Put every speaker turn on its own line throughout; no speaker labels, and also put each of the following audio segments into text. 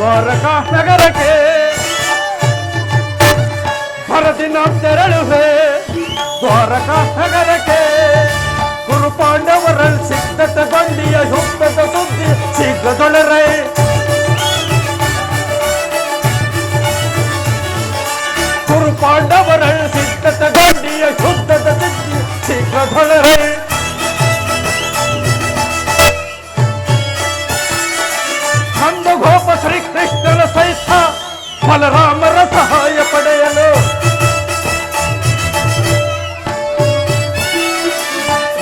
ದ್ವಾರಕಾ ನಗರಕ್ಕೆ ಭರದಿನ ತೆರಳುವೆ ದ್ವಾರಕಾ ನಗರಕ್ಕೆ ಗುರು ಪಾಂಡವರಲ್ಲಿ ಸಿದ್ಧತೆ ಬಂಡಿಯ ಯುದ್ಧದ ಸುದ್ದಿ ಶೀಘ್ರದೊಳರೆ ಗುರು ಪಾಂಡವರಲ್ಲಿ ಸಿದ್ಧತೆ ಬಂಡಿಯ ಯುದ್ಧದ ಸುದ್ದಿ ಶೀಘ್ರದೊಳರೆ ನಂದಗೋಪ ಶ್ರೀಕೃಷ್ಣನ ಸಹಿತ ಬಲರಾಮರ ಸಹಾಯ ಪಡೆಯಲು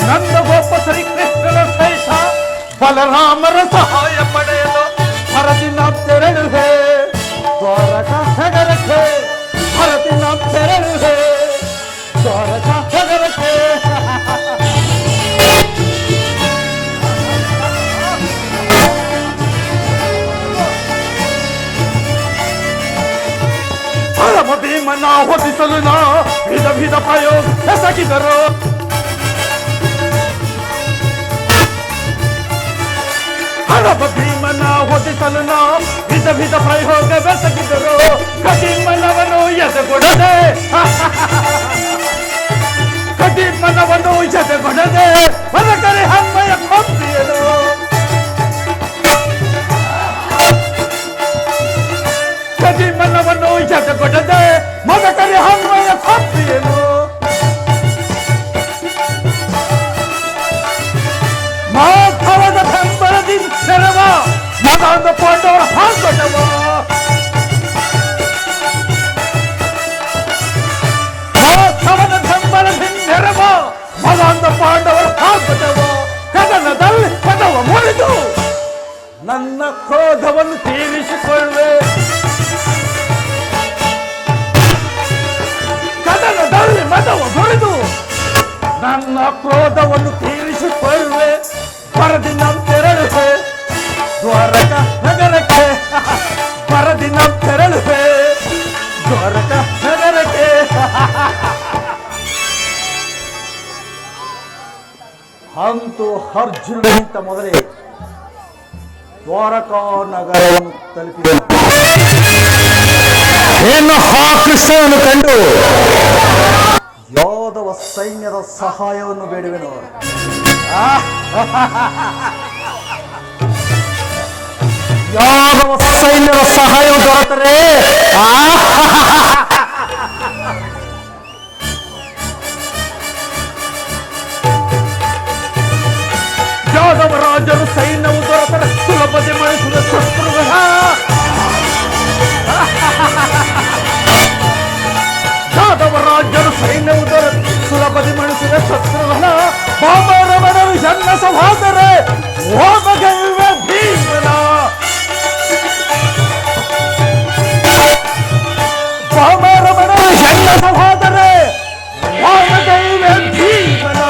ನಂದಗೋಪ ಶ್ರೀಕೃಷ್ಣನ ಸಹಿತ ಬಲರಾಮರ ಸಹಾಯ ಪಡೆಯಲು ಭರದಿನ ತೆರಳುವೆ ದ್ವಾರಕಾ ನಗರಕ್ಕೆ ಭರದಿನ ತೆರಳುವೆ ದ್ವಾರಕಾ ನಗರಕ್ಕೆ ಭೀಮನ ಹೊದಿಸಲು ನಾ ವಿಧ ವಿಧ ಪ್ರಯೋಗ ಎಸಗಿದರು ಭೀಮನ ಹೊದಿಸಲು ನಾ ವಿಧ ವಿಧ ಪ್ರಯೋಗ ಬೆಸಗಿದರು ಕಟೀಮನವನು ಎದೆಗೊಡದೆ ಕಟೀಮನವನು ಎದೆಗೊಡದೆ ಹೊರಗಡೆ ಹಮ್ಮಯ ಕೊಂಬಿಯಲು ಕಟೀಮನವನು ಎದೆಗೊಡದೆ ಮಗಕರಿ ಹಮ್ಮಯ ಕೊಂಬಿಯಲು ಮಾಧವದ ಬೆಂಬಲದಿಂದ ನೆರವ ಮದಾಂಧ ಪಾಂಡವರ ಹಾಂಗಟವ ಮಾಧವದ ಬೆಂಬಲದಿಂದ ನೆರವ ಮದಾಂಧ ಪಾಂಡವರ ಹಾಂಗಟವ ಕದನದಲ್ಲಿ ಪದವ ಮುರಿದು ನನ್ನ ಕ್ರೋಧವನ್ನು ತೀರಿಸಿಕೊಳ್ಳುವೆ ಕದನದಲ್ಲಿ ಮದವ ಮುರಿದು ನನ್ನ ಕ್ರೋಧವನ್ನು ತೀರಿಸಿಕೊಳ್ಳುವೆ ಭರದಿನ ತೆರಳುವೆ ದ್ವಾರಕಾ ನಗರಕ್ಕೆ ಭರದಿನ ತೆರಳುವೆ ದ್ವಾರಕಾ ನಗರಕ್ಕೆ ಅಂತೂ ಅರ್ಜುನನಿಗಿಂತ ಮೊದಲೇ ದ್ವಾರಕಾ ನಗರವನ್ನು ತಲುಪಿದ ಏನು ಆ ಕೃಷ್ಣನನ್ನು ಕಂಡು ಯಾದವ ಸೈನ್ಯದ ಸಹಾಯವನ್ನು ಬೇಡುವೆನು ಯಾದವ ಸೈನ್ಯದ ಸಹಾಯ ದೊರೆತರೆ ಯಾದವ ರಾಜರು ಸೈನ್ಯವು ದೊರೆತರೆ ಸುಲಭತೆ ಮಾಡಿಸಿದ ಶತ್ರುಗಳ ಯಾದವ ರಾಜರು ಸೈನ್ಯವು ದೊರೆತು ಸುಲಭತೆ ಮಾಡಿಸಿದ ಶತ್ರುಗಳ ಬಾಮರಮಣರು ಎನ್ನ ಸಹೋದರೇ ಹೋಮಗೈವೆ ಭೀಮನ ಬಾಮರಮಣರು ಎನ್ನ ಸಹೋದರೇ ಹೋಮಗೈವೆ ಭೀಮನ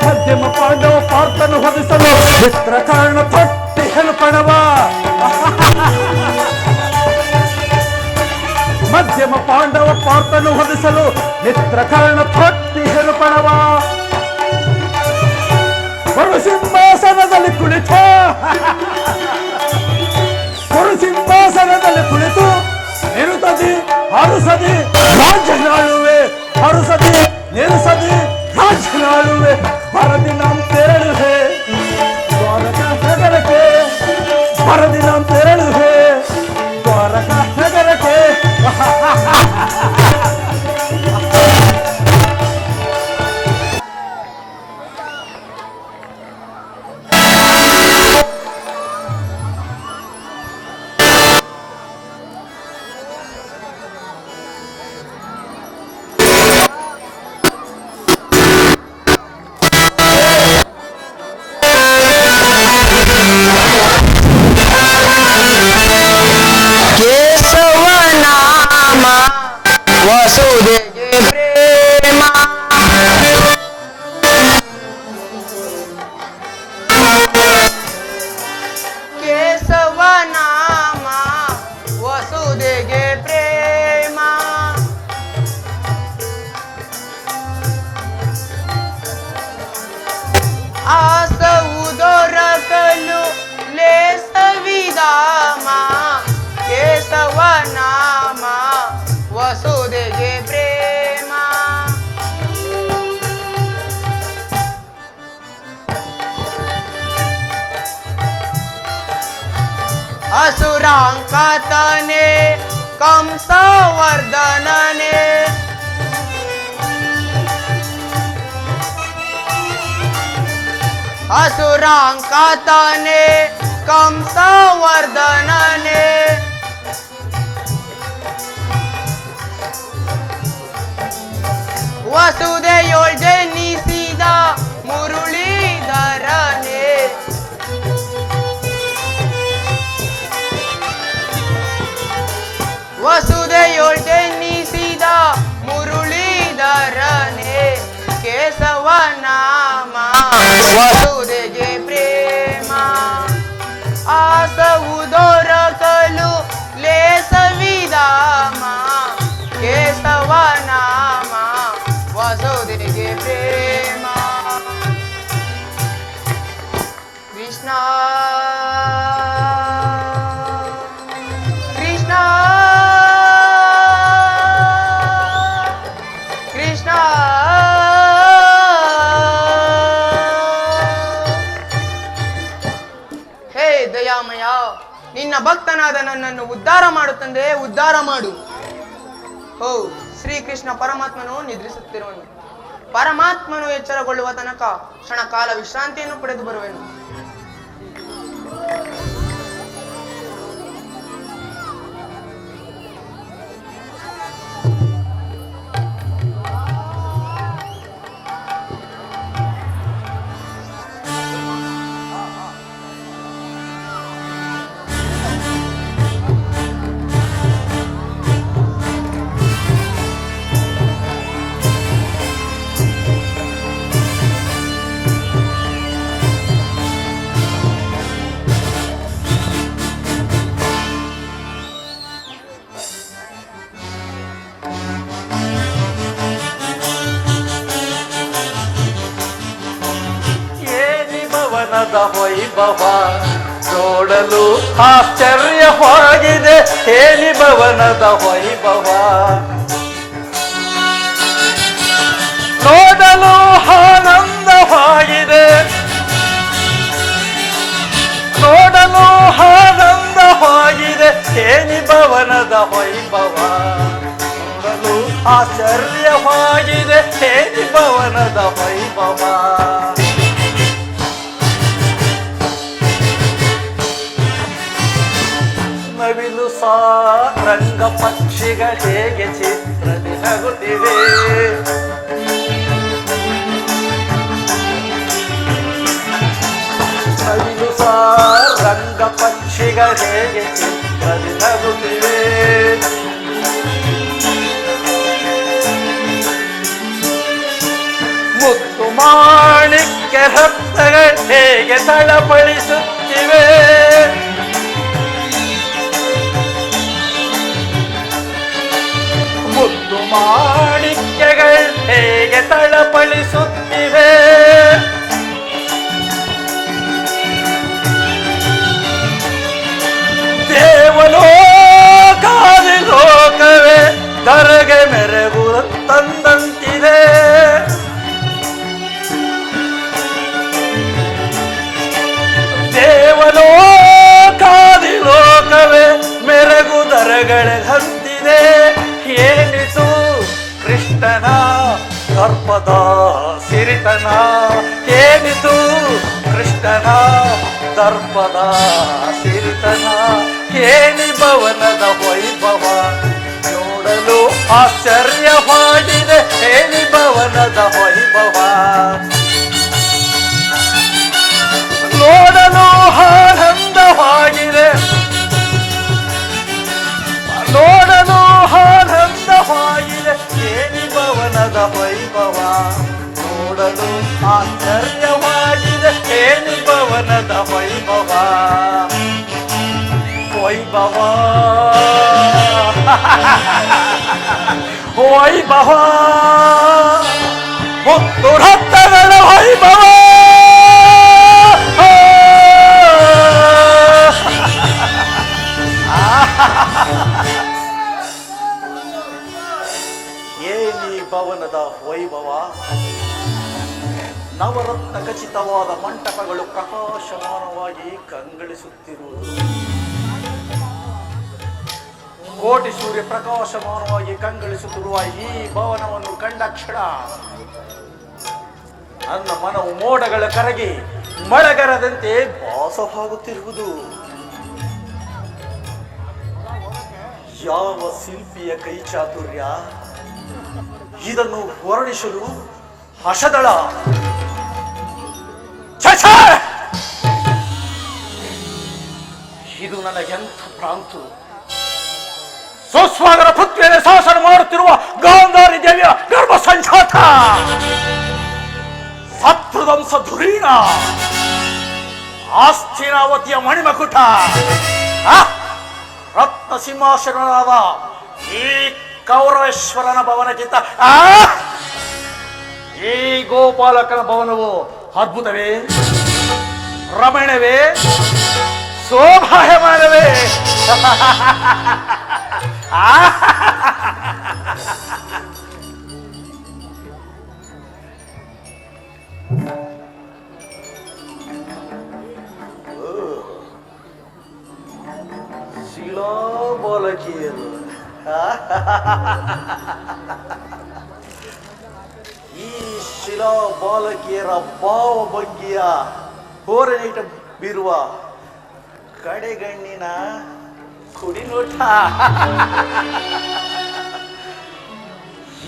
ಮಧ್ಯಮ ಪಾಂಡವ ಪಾರ್ಥನು ಹೊದಿಸಲು ಮಿತ್ರ ಕಾರಣ ಪಟ್ಟಿ ಹೆಲ್ಪಣವ ಮಧ್ಯಮ ಪಾಂಡವ ಪಾರ್ಥನು ಹೊದಿಸಲು ಮಿತ್ರ ಕಾರಣ ಪಟ್ಟಿ ಹೆಲ್ಪಣವ ಬರು ಸಿಂಹಾಸನದಲ್ಲಿ ಕುಳಿತು ಬರು ಸಿಂಹಾಸನದಲ್ಲಿ ಕುಳಿತು ನಿರುತದಿ ಹರುಸದಿ ರಾಜ್ಯನಾಳುವೆ ಹರುಸದಿ ನಿರುಸದಿ ರಾಜ್ಯನಾಳುವೆ ಭರದಿನ ತೆರಳುವೆ ದ್ವಾರಕಾ ನಗರಕ್ಕೆ ಭರದಿನ ತೆರಳುವೆ ದ್ವಾರಕಾ ನಗರಕ್ಕೆ
असुरांकातने कंसवर्धनने असुरांकातने कंसवर्धनने वसुदेव जनिसिदा मुरलीधरने वसुदेव जनिसिदा मुरलीधरने केशव नाम वसुदेव प्रेम आसवु दोरकलु लेस विदाम केशव नाम वसुदेव प्रेम कृष्ण कृष्ण कृष्ण ಹೇ ದಯಾಮಯ, ನಿನ್ನ ಭಕ್ತನಾದ ನನ್ನನ್ನು ಉದ್ಧಾರ ಮಾಡು ತಂದೆ, ಉದ್ಧಾರ ಮಾಡು. ಹೋ ಶ್ರೀಕೃಷ್ಣ ಪರಮಾತ್ಮನು ನಿದ್ರಿಸುತ್ತಿರುವನು. ಪರಮಾತ್ಮನು ಎಚ್ಚರಗೊಳ್ಳುವ ತನಕ ಕ್ಷಣ ಕಾಲ ವಿಶ್ರಾಂತಿಯನ್ನು ಪಡೆದು ಬರುವೆನು.
ವೈಭವ ನೋಡಲು ಆಶ್ಚರ್ಯವಾಗಿದೆ, ಹೇಳಿ ಭವನದ ವೈಭವ ನೋಡಲು ಆನಂದವಾಗಿದೆ, ನೋಡಲು ಆನಂದವಾಗಿದೆ, ಹೇಳಿ ಭವನದ ವೈಭವ ನೋಡಲು ಆಶ್ಚರ್ಯವಾಗಿದೆ, ಹೇಳಿ ಭವನದ ವೈಭವ ನವಿಲು ಸಾರಂಗ ಪಕ್ಷಿಗಳ ಹೇಗೆ ಚಿತ್ರದಿ ನಗುತ್ತಿವೆ, ನವಿಲು ಸಾರಂಗ ಪಕ್ಷಿಗಳ ಹೇಗೆ ಚಿತ್ರದಿ ನಗುತ್ತಿವೆ, ಮುತ್ತು ಮಾಣಿಕ್ಯ ರತ್ನಗಳು ಹೇಗೆ ತಳಪಡಿಸುತ್ತಿವೆ, ಮುತ್ತು ಮಾಣಿಕ್ಯಗಳು ಹೇಗೆ ತಳಪಳಿಸುತ್ತಿವೆ, ದೇವಲೋಕಾದಿ ಲೋಕವೇ ಧರೆಗೆ ಮೆರಗು ತಂದಂತಿದೆ, ದೇವಲೋಕಾದಿ ಲೋಕವೇ ಮೆರಗು ಧರೆಗಳೆಗಂತಿದೆ, ಏನಿತು ಕೃಷ್ಣನ ದರ್ಪದ ಸಿರಿತನ, ಏನಿತು ಕೃಷ್ಣನ ದರ್ಪದ ಸಿರಿತನ, ಏನಿ ಭವನದ ವೈಭವ ನೋಡಲು ಆಶ್ಚರ್ಯವಾಗಿದೆ, ಏನಿ ಭವನದ ವೈಭವ ನೋಡಲು ಆನಂದವಾಗಿದೆ, ನೋಡಲು ಆನಂದವಾಗಿದೆ, ಏನಿ ಭವನದ ವೈಭವ ನೋಡಲು ಆಶ್ಚರ್ಯವಾಗಿದೆ, ಏನಿ ಭವನದ ವೈಭವ ವೈಭವ ವೈಭವ ಮುತ್ತು ರತ್ನಗಳ ವೈಭವ ಏನಿ ಭವನದ ವೈಭವ, ನವರತ್ನ ಖಚಿತವಾದ ಮಂಟಪಗಳು ಪ್ರಕಾಶಮಾನವಾಗಿ ಕಂಗೊಳಿಸುತ್ತಿರುವುದು,
ಕೋಟಿ ಸೂರ್ಯ ಪ್ರಕಾಶಮಾನವಾಗಿ ಕಂಗಳಿಸುತ್ತಿರುವ ಈ ಭವನವನ್ನು ಕಂಡ ಕ್ಷಣ ನನ್ನ ಮನವು ಮೋಡಗಳ ಕರಗಿ ಮಳೆಗರದಂತೆ ಭಾಸವಾಗುತ್ತಿರುವುದು. ಯಾವ ಶಿಲ್ಪಿಯ ಕೈ ಚಾತುರ್ಯ ಇದನ್ನು ವರ್ಣಿಸಲು ಹಸದಳ. ಇದು ನನಗೆಂಥ ಪ್ರಾಂತು. ಸುಸ್ವಾಗರ ಪುತ್ರಿಯರ ಶಾಸನ ಮಾಡುತ್ತಿರುವ ಗಾಂಧಾರಿ ದೇವಿಯ ಗರ್ಭ ಸಂಜಾತ, ಶತ್ರುದಂಶ ಧುರೀಣ, ಆಸ್ತಿನಾವತಿಯ ಮಣಿಮಕುಟ, ರತ್ನ ಸಿಂಹಾಸನವಾದ ಈ ಕೌರವೇಶ್ವರನ ಭವನಕ್ಕಿಂತ ಈ ಗೋಪಾಲಕನ ಭವನವು ಅದ್ಭುತವೇ, ರಮಣವೇ, ಶೋಭಾಯಮಾನವೇ. ಶಿಲಾಬಾಲಕಿಯರು ಈ ಶಿಲಾಬಾಲಕಿಯರ ಭಾವಭಂಗಿಯ ಹೋರನಿಟ ಬೀರುವ ಕಡೆಗಣ್ಣಿನ ಕುಡಿನೋಟ,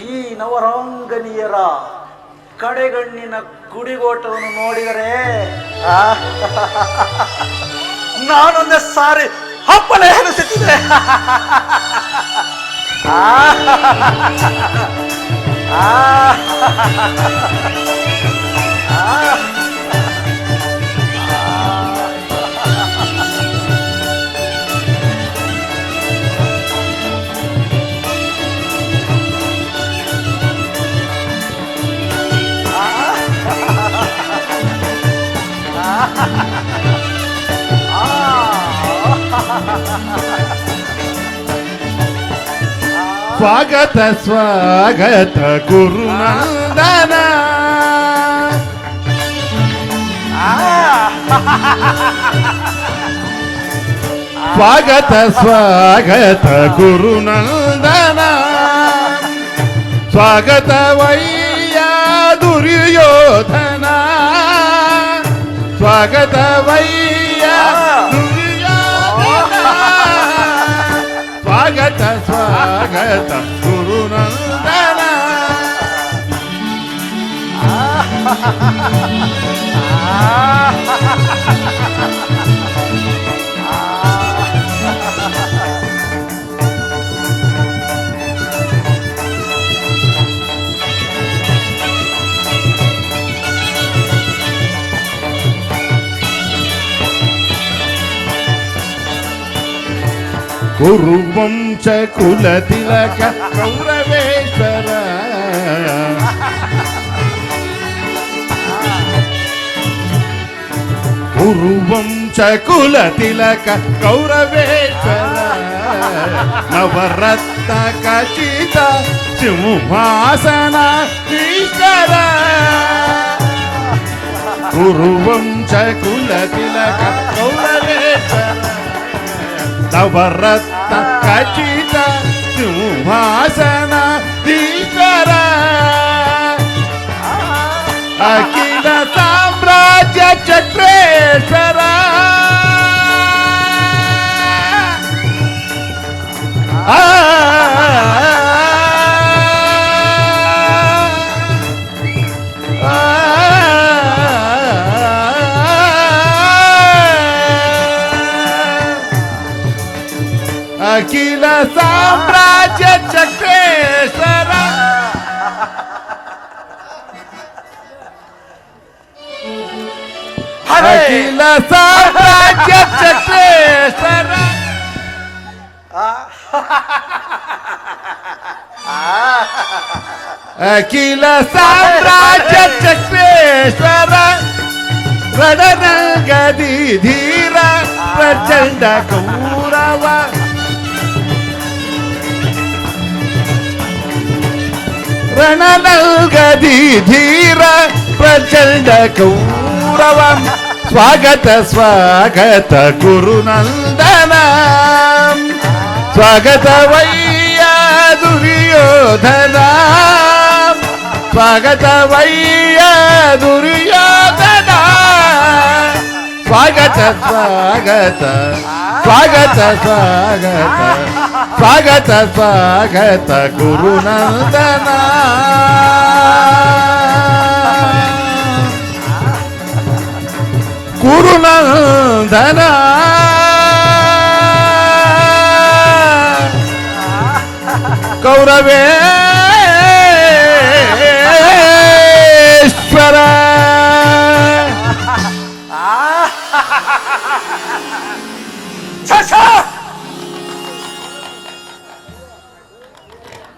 ಈ ನವರಾಂಗನಿಯರ ಕಡೆಗಣ್ಣಿನ ಕುಡಿಗೋಟವನ್ನು ನೋಡಿದರೆ ನಾನೊಂದೇ ಸಾರಿ ಹಪ್ಪಲೆ ಎನಿಸುತ್ತಿದೆ.
ಸ್ವಾಗತ ಸ್ವಾಗತ ಗುರುನಂದನ, ಸ್ವಾಗತ ಸ್ವಾಗತ ಗುರುನಂದನ, ಸ್ವಾಗತವಯ್ಯ ದುರ್ಯೋಧನ, ಸ್ವಾಗತವಯ್ಯ ದುರ್ಯೋಧನ, ಸ್ವಾಗತ ಸ್ವಾಗತ ಗುರುನಂದನ. ಕುರುವಂಶ ಕುಲ ತಿಲಕ ಕೌರವೇಶ್ವರ, ಕುರುವಂಶ ಕುಲ ತಿಲಕ ಕೌರವೇಶ್ವರ, ನವರತ್ನ ಖಚಿತ ಸಿಂಹಾಸನ ಈಶ್ವರ, ಕುರುವಂಶ ಕುಲ ತಿಲಕ ಕೌರವೇಶ್ವರ, ನವರತ್ನ ಖಚಿತ ಸಿಂಹಾಸನ ಈಶ್ವರ, ಅಖಿಲ ಸಾಮ್ರಾಜ್ಯ ಚಕ್ರೇಶ್ವರ, ಅಖಿಲ ಸಾಮ್ರಾಜ್ಯ ಚಕ್ರೇಶ್ವರ. ಅಖಿಲ ಸಾಮ್ರಾಜ್ಯ ಚಕ್ರೇಶ್ವರ, ಅಖಿಲ ಸಾಮ್ರಾಜ್ಯ ಚಕ್ರೇಶ್ವರ, ರಣರಂಗದಿ ಧೀರ ಪ್ರಚಂಡ ಕೌರವ, ರಣರಂಗದಿ ಧೀರ ಪ್ರಚಂಡ ಕೌರವ, ಸ್ವಾಗತ ಸ್ವಾಗತ ಗುರುನಂದನ, ಸ್ವಾಗತವಯ್ಯ ದುರ್ಯೋಧನ ಸ್ವಾಗತವಯ್ಯ ದುರ್ಯೋಧನ ಸ್ವಾಗತ ಸ್ವಾಗತ ಸ್ವಾಗತ ಸ್ವಾಗತ ಸ್ವಾಗತ ಸ್ವಾಗತ ಗುರುನಂದನ ಗುರುನಂದನ ಕೌರವೇಶ್ವರ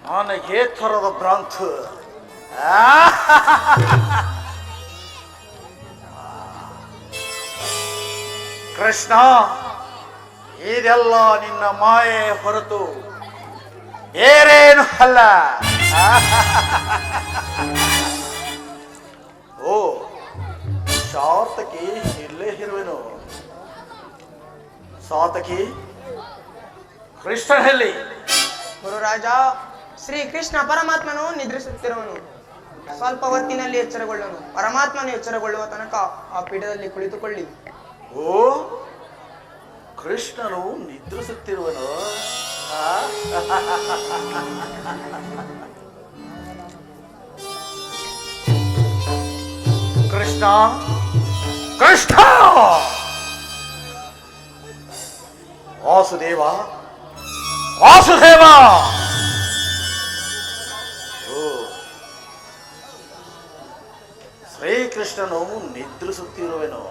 ನನಗೆ ಥರದ ಭ್ರಾಂತ ಕೃಷ್ಣ, ಇದೆಲ್ಲ ನಿನ್ನ ಮಾಯೆ ಹೊರತು ಬೇರೇನು ಅಲ್ಲ. ಓ ಸಾತಕಿ, ಇಲ್ಲೇ ಇರುವೆನು. ಸಾತಕಿ, ಕೃಷ್ಣನಲ್ಲಿ
ಗುರುರಾಜ, ಶ್ರೀ ಕೃಷ್ಣ ಪರಮಾತ್ಮನು ನಿದ್ರಿಸುತ್ತಿರುವನು. ಸ್ವಲ್ಪ ಹೊತ್ತಿನಲ್ಲಿ ಎಚ್ಚರಗೊಳ್ಳನು. ಪರಮಾತ್ಮನು ಎಚ್ಚರಗೊಳ್ಳುವ ತನಕ ಆ ಪೀಠದಲ್ಲಿ ಕುಳಿತುಕೊಳ್ಳಿ.
ಓ ಕೃಷ್ಣನು ನಿದ್ರಿಸುತ್ತಿರುವನು. ಕೃಷ್ಣ, ಕೃಷ್ಣ, ವಾಸುದೇವ, ವಾಸುದೇವ. ಓ ಶ್ರೀಕೃಷ್ಣನು ನಿದ್ರಿಸುತ್ತಿರುವೆನು.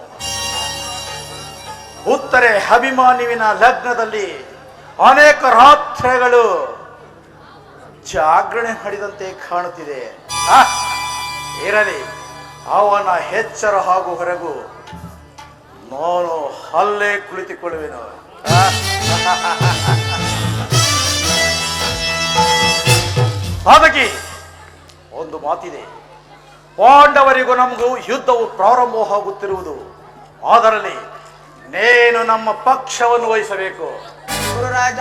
ಉತ್ತರೆ ಅಭಿಮಾನ್ಯುವಿನ ಲಗ್ನದಲ್ಲಿ ಅನೇಕ ರಾತ್ರಿಗಳು ಜಾಗರಣೆ ಮಾಡಿದಂತೆ ಕಾಣುತ್ತಿದೆ. ಇರಲಿ, ಅವನ ಎಚ್ಚರ ಹಾಗೂ ಹೊರಗು ನಾನು ಅಲ್ಲೇ ಕುಳಿತುಕೊಳ್ಳುವೆನು. ಸಾಧಕಿ, ಒಂದು ಮಾತಿದೆ. ಪಾಂಡವರಿಗೂ ನಮಗೂ ಯುದ್ಧವು ಪ್ರಾರಂಭವಾಗುತ್ತಿರುವುದು. ಅದರಲ್ಲಿ ನೇನು ನಮ್ಮ ಪಕ್ಷವನ್ನು ವಹಿಸಬೇಕು.
ಗುರುರಾಜ,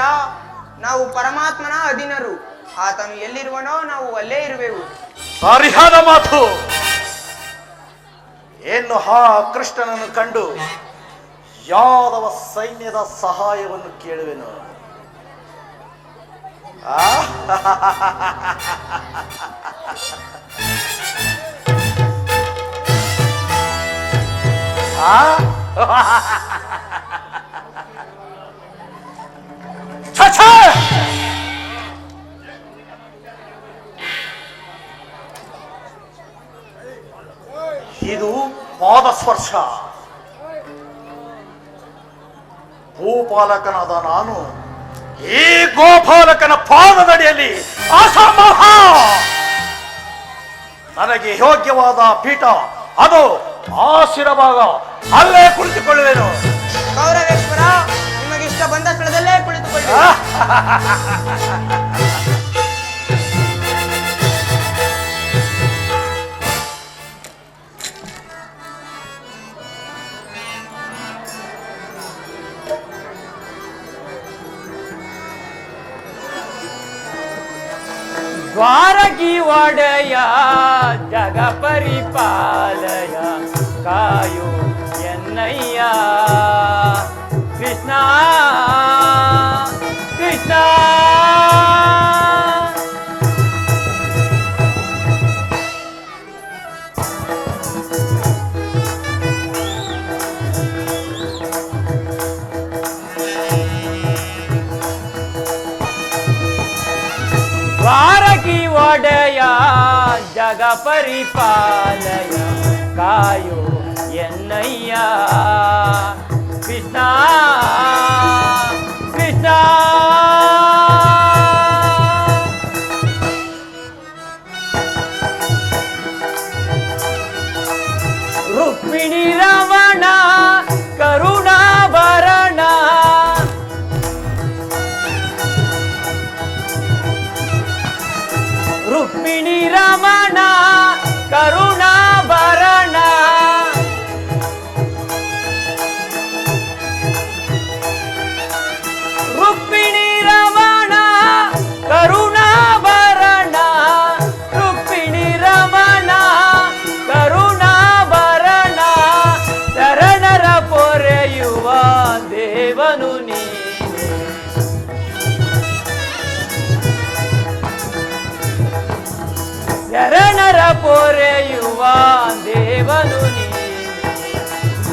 ನಾವು ಪರಮಾತ್ಮನ ಅಧೀನರು. ಆತನು ಎಲ್ಲಿರುವನೋ ನಾವು ಅಲ್ಲೇ ಇರುವೆವು.
ಸರಿಯಾದ ಮಾತು. ಏನು ಆ ಕೃಷ್ಣನನ್ನು ಕಂಡು ಯಾದವ ಸೈನ್ಯದ ಸಹಾಯವನ್ನು ಕೇಳುವೆನು. ಇದು ಪಾದಸ್ಪರ್ಶ. ಭೂಪಾಲಕನಾದ ನಾನು ಈ ಗೋಪಾಲಕನ ಪಾದದಡಿಯಲ್ಲಿ ಅಸಂಭವ. ನನಗೆ ಯೋಗ್ಯವಾದ ಪೀಠ ಅದು ಆಶೀರ್ವಾದ, ಅಲ್ಲೇ ಕುಳಿತುಕೊಳ್ಳುವೆನು.
ಕೌರವೇಶ್ವರ, ನಿಮಗೆ ಇಷ್ಟ ಬಂದ ಸ್ಥಳದಲ್ಲೇ ಕುಳಿತುಕೊಳ್ಳಿ.
द्वारकी ಒಡೆಯ ಜಗ ಪರಿಪಾಲಯ ಕಾಯೋ ಎನ್ನಯ್ಯ ಕೃಷ್ಣ ಕೃಷ್ಣ. द्वारकी ಒಡೆಯ ಜಗ ಪರಿಪಾಲಯ ಕಾಯೋ ಎನ್ನಯ್ಯ ಕೃಷ್ಣ ಕೃಷ್ಣ. ರುಕ್ಮಿಣಿ ರಮಣ ಕರುಣಾಭರಣ ರುಕ್ಮಿಣಿ ರಮಣ ಕರುಣಾಭರಣ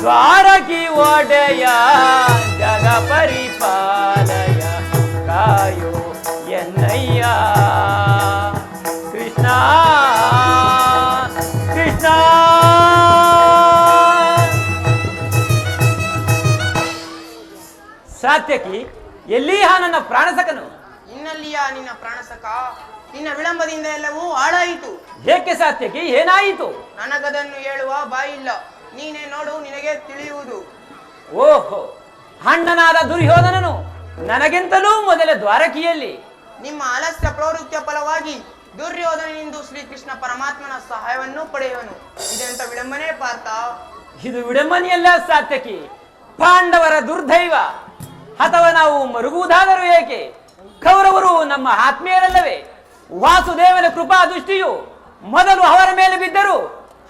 ದ್ವಾರಕಿ ಒಡೆಯ ಜಗ ಪರಿಪಾಲಯ ಕಾಯೋ ಎನ್ನಯ್ಯ ಕೃಷ್ಣ ಕೃಷ್ಣ. ಸಾತ್ಯಕಿ ಎಲ್ಲಿಯ ನನ್ನ ಪ್ರಾಣಸಕನು?
ಇನ್ನಲ್ಲಿಯ ನಿನ್ನ ಪ್ರಾಣಸಕ? ನಿನ್ನ ವಿಳಂಬದಿಂದ ಎಲ್ಲವೂ ಹಾಳಾಯಿತು.
ಏಕೆ ಸಾತ್ಯಕಿ, ಏನಾಯಿತು?
ನನಗದನ್ನು ಹೇಳುವ ಬಾಯಿಲ್ಲ, ನೀನೇ ನೋಡು, ನಿನಗೆ ತಿಳಿಯುವುದು.
ಓಹೋ, ಅಣ್ಣನಾದ ದುರ್ಯೋಧನನು ನನಗಿಂತಲೂ ಮೊದಲ ದ್ವಾರಕಿಯಲ್ಲಿ.
ನಿಮ್ಮ ಅಲಸ್ಯ ಪ್ರವೃತ್ತಿಯ ಫಲವಾಗಿ ದುರ್ಯೋಧನನಿಂದ ಶ್ರೀಕೃಷ್ಣ ಪರಮಾತ್ಮನ ಸಹಾಯವನ್ನು ಪಡೆಯುವನು. ಇದೆಂತ ವಿಡಂಬನೆ ಪಾರ್ಥ?
ಇದು ವಿಡಂಬನೆಯಲ್ಲ ಸಾತ್ಯಕಿ, ಪಾಂಡವರ ದುರ್ದೈವ. ಅಥವಾ ನಾವು ಮರುಗುವುದಾದರೂ ಏಕೆ? ಕೌರವರು ನಮ್ಮ ಆತ್ಮೀಯರಲ್ಲವೇ? ವಾಸುದೇವನ ಕೃಪಾ ದೃಷ್ಟಿಯು ಮೊದಲು ಅವರ ಮೇಲೆ ಬಿದ್ದರು,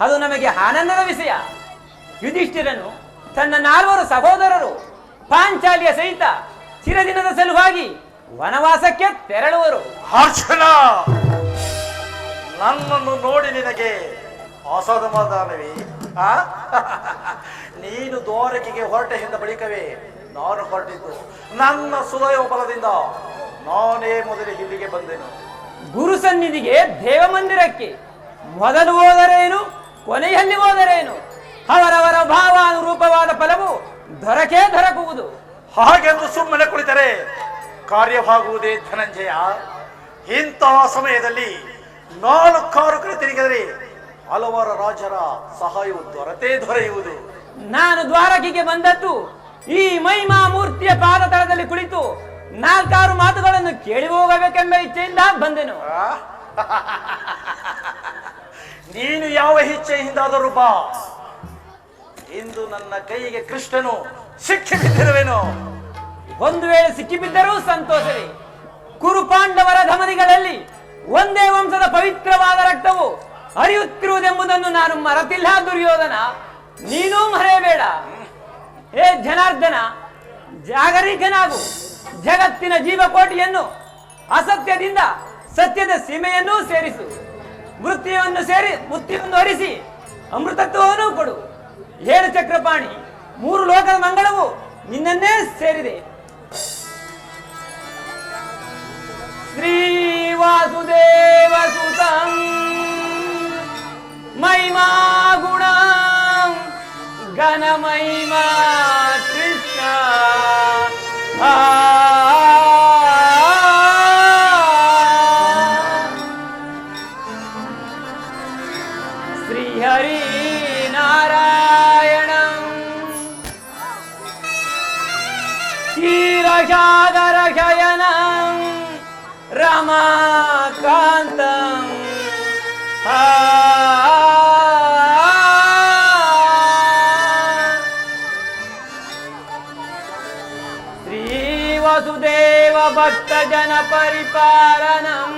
ಅದು ನಮಗೆ ಆನಂದದ ವಿಷಯ. ಯುಧಿಷ್ಠಿರನು ತನ್ನ 4 ಸಹೋದರರು ಪಾಂಚಾಲಿಯ ಸಹಿತ ಚಿರದಿನದ ಸಲುವಾಗಿ ವನವಾಸಕ್ಕೆ ತೆರಳುವರು.
ಅರ್ಜುನ, ನನ್ನನ್ನು ನೋಡಿ ನಿನಗೆ ಅಸಮಾಧಾನವೇ? ನೀನು ದ್ವಾರಕೆಗೆ ಹೊರಟ ಹಿಂದ ಬಳಿಕವೇ ನಾನು ಹೊರಟಿದ್ದು. ನನ್ನ ಸುದೈವ ಬಲದಿಂದ ನಾನೇ ಮೊದಲೇ ಇಲ್ಲಿಗೆ ಬಂದೆನು.
ಗುರು ಸನ್ನಿಧಿಗೆ ದೇವ ಮಂದಿರಕ್ಕೆ ಮೊದಲು ಹೋದರೇನು, ಕೊನೆಯಲ್ಲಿ ಹೋದರೇನು, ಅವರವರ ಭಾವಾನುರೂಪವಾದ ಫಲವು ದೊರಕುವುದು.
ಹಾಗೆಂದು ಸುಮ್ಮನೆ ಕುಳಿತರೆ ಕಾರ್ಯವಾಗುವುದೇ ಧನಂಜಯ. ಇಂತಹ ಸಮಯದಲ್ಲಿ 4 ಕಡೆ ತಿರುಗಿದರೆ ಹಲವಾರು ರಾಜರ ಸಹಾಯವು ದೊರೆಯುವುದು.
ನಾನು ದ್ವಾರಕಿಗೆ ಬಂದದ್ದು ಈ ಮಹಿಮಾ ಮೂರ್ತಿಯ ಪಾದ ತಳದಲ್ಲಿ ಕುಳಿತು 4 ಮಾತುಗಳನ್ನು ಕೇಳಿ ಹೋಗಬೇಕೆಂಬ ಇಚ್ಛೆಯಿಂದ ಬಂದೆನು.
ನೀನು ಯಾವ ಇಚ್ಛೆಯಿಂದಾದರೂ ಬಾ. ಇಂದು ನನ್ನ ಕೈಗೆ ಕೃಷ್ಣನು ಸಿಕ್ಕಿ ಬಿದ್ದಿರುವೆನು.
ಒಂದು ವೇಳೆ ಸಿಕ್ಕಿಬಿದ್ದರೂ ಸಂತೋಷವೇ. ಕುರು ಪಾಂಡವರ ಧಮನಿಗಳಲ್ಲಿ ಒಂದೇ ವಂಶದ ಪವಿತ್ರವಾದ ರಕ್ತವು ಹರಿಯುತ್ತಿರುವುದೆಂಬುದನ್ನು ನಾನು ಮರೆತಿಲ್ಲ ದುರ್ಯೋಧನ, ನೀನೂ ಮರೆಯಬೇಡ. ಹೇ ಜನಾರ್ದನ, ಜಾಗರಿಕನಾಗು. ಜಗತ್ತಿನ ಜೀವಕೋಟಿಯನ್ನು ಅಸತ್ಯದಿಂದ ಸತ್ಯದ ಸೀಮೆಯನ್ನೂ ಸೇರಿಸು. ಮುತ್ತಿಯನ್ನು ಹರಿಸಿ ಅಮೃತತ್ವವನ್ನು ಕೊಡು. 7 ಚಕ್ರಪಾಣಿ 3 ಲೋಕದ ಮಂಗಳವು ನಿನ್ನನ್ನೇ ಸೇರಿದೆ. ಶ್ರೀ ವಾಸುದೇವ ಸುತಂ ಮಹಿಮಾ ಗುಣ ಘನ ಮಹಿಮಾ ಕೃಷ್ಣ ಶ್ರೀ ಹರಿ ನಾರಾಯಣಂ ಕ್ಷೀರಸಾಗರ ಶಯನಂ ರಮಾಕಾಂತಂ ಶ್ರೀ ವಸುದೇವ ಭಕ್ತ ಜನ ಪರಿಪಾಲನಂ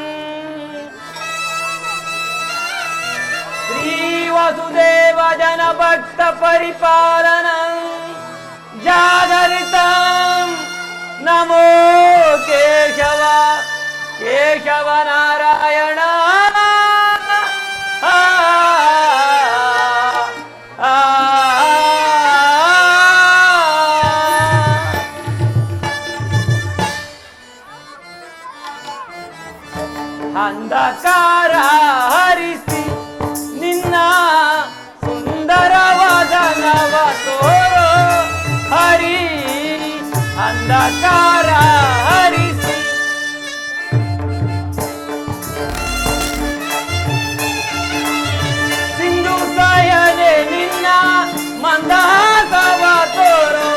ಶ್ರೀ ವಸುದೇವ ಜನ ಭಕ್ತ ಪರಿಪಾಲನಂ ಜಾಗರಿತಂ ನಮೋ ಕೇಶವ ಕೇಶವ ನಾರಾಯಣ ಅಂಧಕಾರ ಹರಿಸಿ ನಿನ್ನ ಸುಂದರವಾದ ನವ ತೋರೋ ಹರಿ. ಅಂಧಕಾರ ಹರಿಸಿ ಸಿಂಧು ಸಾಯದೆ ನಿನ್ನ ಮಂದಹಾಸವ ತೋರೋ.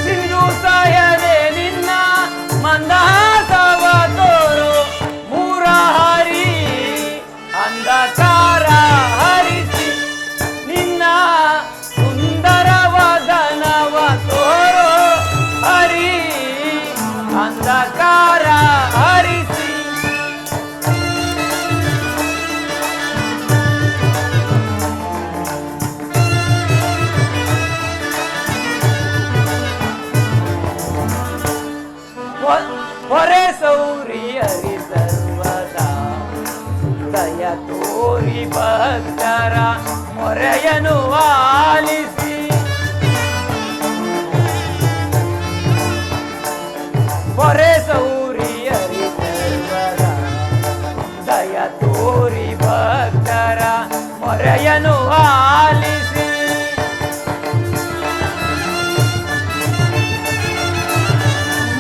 ಸಿಂಧು ಸಾಯದೆ ನಿನ್ನ ಮಂದಹಾಸವ ತೋರೋ ಮುರಾರಿ. ಅಂಧಕಾರ ಹರಿಸಿ ನಿನ್ನ ಸುಂದರವ ಮೊರೆಯನು ಆಲಿಸಿ ಪೊರೆ ಸೌರಿಯರಿ ಸರ್ವರ ದಯ ತೋರಿ ಭಕ್ತರ ಮೊರೆಯನು ಆಲಿಸಿ